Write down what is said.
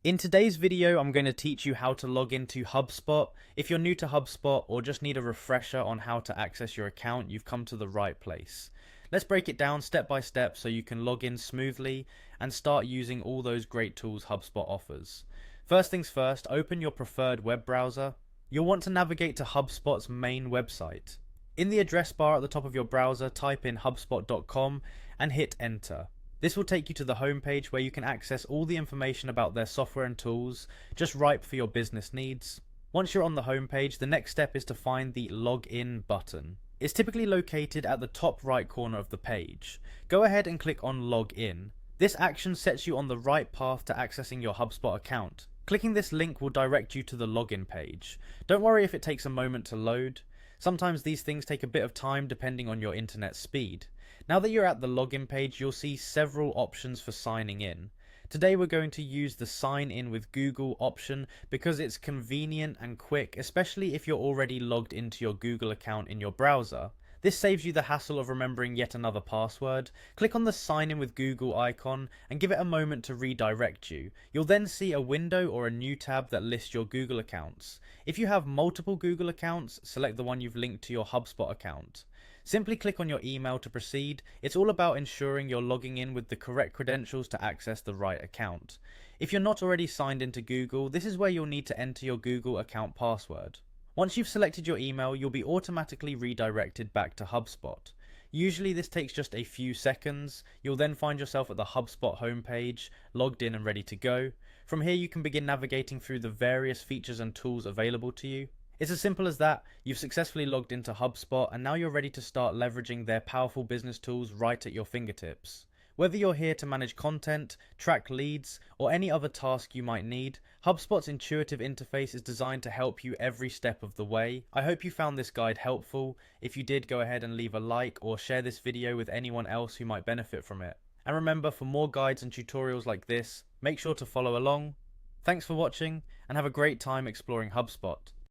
In today's video, I'm going to teach you how to log into HubSpot. If you're new to HubSpot or just need a refresher on how to access your account, you've come to the right place. Let's break it down step by step so you can log in smoothly and start using all those great tools HubSpot offers. First things first, open your preferred web browser. You'll want to navigate to HubSpot's main website. In the address bar at the top of your browser, type in hubspot.com and hit enter. This will take you to the homepage where you can access all the information about their software and tools, just ripe for your business needs. Once you're on the homepage, the next step is to find the Login button. It's typically located at the top right corner of the page. Go ahead and click on Login. This action sets you on the right path to accessing your HubSpot account. Clicking this link will direct you to the login page. Don't worry if it takes a moment to load. Sometimes these things take a bit of time depending on your internet speed. Now that you're at the login page, you'll see several options for signing in. Today we're going to use the sign in with Google option because it's convenient and quick, especially if you're already logged into your Google account in your browser. This saves you the hassle of remembering yet another password. Click on the sign in with Google icon and give it a moment to redirect you. You'll then see a window or a new tab that lists your Google accounts. If you have multiple Google accounts, select the one you've linked to your HubSpot account. Simply click on your email to proceed. It's all about ensuring you're logging in with the correct credentials to access the right account. If you're not already signed into Google, this is where you'll need to enter your Google account password. Once you've selected your email, you'll be automatically redirected back to HubSpot. Usually this takes just a few seconds. You'll then find yourself at the HubSpot homepage, logged in and ready to go. From here you can begin navigating through the various features and tools available to you. It's as simple as that. You've successfully logged into HubSpot and now you're ready to start leveraging their powerful business tools right at your fingertips. Whether you're here to manage content, track leads, or any other task you might need, HubSpot's intuitive interface is designed to help you every step of the way. I hope you found this guide helpful. If you did, go ahead and leave a like or share this video with anyone else who might benefit from it. And remember, for more guides and tutorials like this, make sure to follow along. Thanks for watching and have a great time exploring HubSpot.